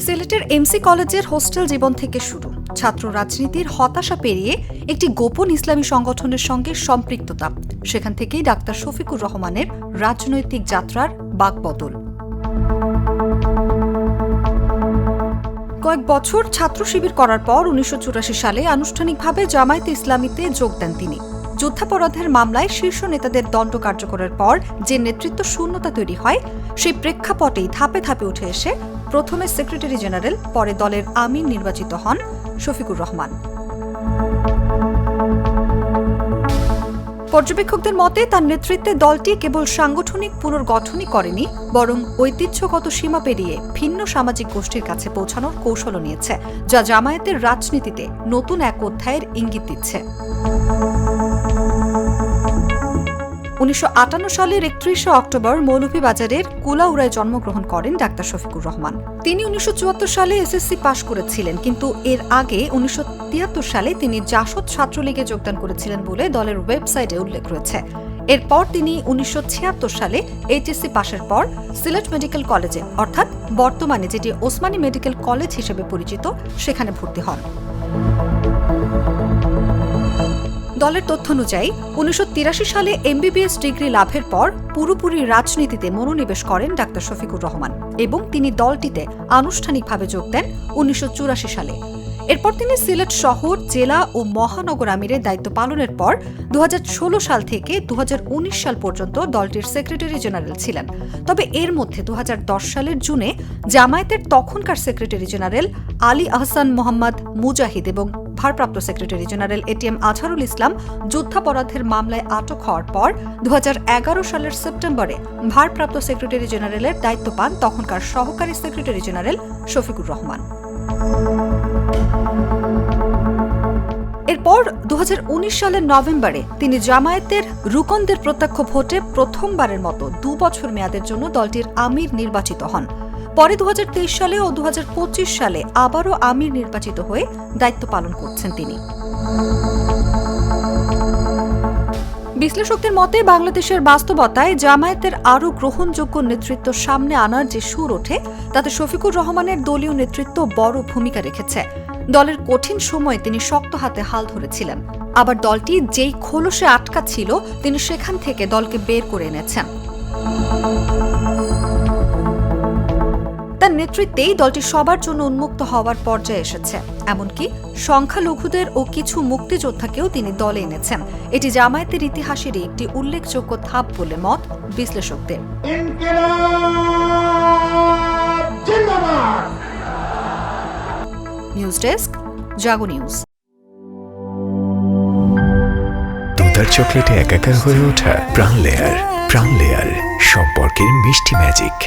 সিলেটের এমসি কলেজের হোস্টেল জীবন থেকে শুরু, ছাত্র রাজনীতির হতাশা পেরিয়ে একটি গোপন ইসলামী সংগঠনের সঙ্গে সম্পৃক্ততা, সেখান থেকেই ডাক্তার শফিকুর রহমানের রাজনৈতিক যাত্রার বাঁকবদল। কয়েক বছর ছাত্র শিবির করার পর ১৯৮৪ সালে আনুষ্ঠানিকভাবে জামায়াতে ইসলামীতে যোগ দেন তিনি। যুদ্ধাপরাধের মামলায় শীর্ষ নেতাদের দণ্ড কার্যকরের পর যে নেতৃত্ব শূন্যতা তৈরি হয়, সেই প্রেক্ষাপটেই ধাপে ধাপে উঠে এসে প্রথমে সেক্রেটারি জেনারেল, পরে দলের আমির নির্বাচিত হন শফিকুর রহমান। পর্যবেক্ষকদের মতে তার নেতৃত্বে দলটি কেবল সাংগঠনিক পুনর্গঠনই করেনি, বরং ঐতিহ্যগত সীমা পেরিয়ে ভিন্ন সামাজিক গোষ্ঠীর কাছে পৌঁছানোর কৌশলও নিয়েছে, যা জামায়াতের রাজনীতিতে নতুন এক অধ্যায়ের ইঙ্গিত দিচ্ছে। ১৯৫৮ সালের ৩১ অক্টোবর মৌলভীবাজারের কুলাউড়ায় জন্মগ্রহণ করেন ডাক্তার শফিকুর রহমান। তিনি ১৯৭৪ সালে এসএসসি পাশ করেছিলেন, কিন্তু এর আগে ১৯৭৩ সালে তিনি জাসদ ছাত্রলীগে যোগদান করেছিলেন বলে দলের ওয়েবসাইটে উল্লেখ রয়েছে। এরপর তিনি ১৯৭৬ সালে এইচএসসি পাশের পর সিলেট মেডিকেল কলেজে, অর্থাৎ বর্তমানে যেটি ওসমানী মেডিকেল কলেজ হিসেবে পরিচিত, সেখানে ভর্তি হন। দলের তথ্য অনুযায়ী ১৯৮৩ সালে এমবিবিএস ডিগ্রি লাভের পর পুরোপুরি রাজনীতিতে মনোনিবেশ করেন ডাক্তার শফিকুর রহমান এবং তিনি দলটিতে আনুষ্ঠানিকভাবে যোগ দেন ১৯৮৪ সালে। এরপর তিনি সিলেট শহর, জেলা ও মহানগর আমিরের দায়িত্ব পালনের পর ২০১৬ সাল থেকে ২০১৯ সাল পর্যন্ত দলটির সেক্রেটারি জেনারেল ছিলেন। তবে এর মধ্যে ২০১০ সালের জুনে জামায়াতের তখনকার সেক্রেটারি জেনারেল আলী আহসান মোহাম্মদ মুজাহিদ এবং ভারপ্রাপ্ত secretary general ATM Azharul Islam যুদ্ধাপরাধের মামলায় আটক হওয়ার পর ২০১১ সালের সেপ্টেম্বরে ভারপ্রাপ্ত সেক্রেটারি জেনারেলের দায়িত্ব পান তখনকার সহকারী সেক্রেটারি জেনারেল শফিকুর রহমান। এরপর ২০১৯ সালের নভেম্বরে তিনি জামায়াতের রুকনদের প্রত্যক্ষ ভোটে প্রথমবারের মতো ২ বছর মেয়াদের জন্য দলটির আমির নির্বাচিত হন। পরে ২০২৩ সালে ও ২০২৫ সালে আবারও আমির নির্বাচিত হয়ে দায়িত্ব পালন করছেন তিনি। বিশ্লেষকদের মতে বাংলাদেশের বাস্তবতায় জামায়াতের আরও গ্রহণযোগ্য নেতৃত্ব সামনে আনার যে সুর ওঠে, তাতে শফিকুর রহমানের দলীয় নেতৃত্ব বড় ভূমিকা রেখেছে। দলের কঠিন সময়ে তিনি শক্ত হাতে হাল ধরেছিলেন, আবার দলটি যেই খোলসে আটকা ছিল তিনি সেখান থেকে দলকে বের করে এনেছেন। তার নেতৃত্বেই দলটি সবার জন্য উন্মুক্ত হওয়ার পর্যায়ে এসেছে, এমনকি সংখ্যালঘুদের ও কিছু মুক্তিযোদ্ধাকেও তিনি দলে এনেছেন। এটি জামায়াতের ইতিহাসেরই একটি উল্লেখযোগ্য ধাপ বলে মত বিশ্লেষকদের। নিউজ ডেস্ক, জাগো নিউজ। দুধার চকলেটে একাকার হয়ে ওঠা প্রাণ লেয়ার সম্পর্কের মিষ্টি ম্যাজিক।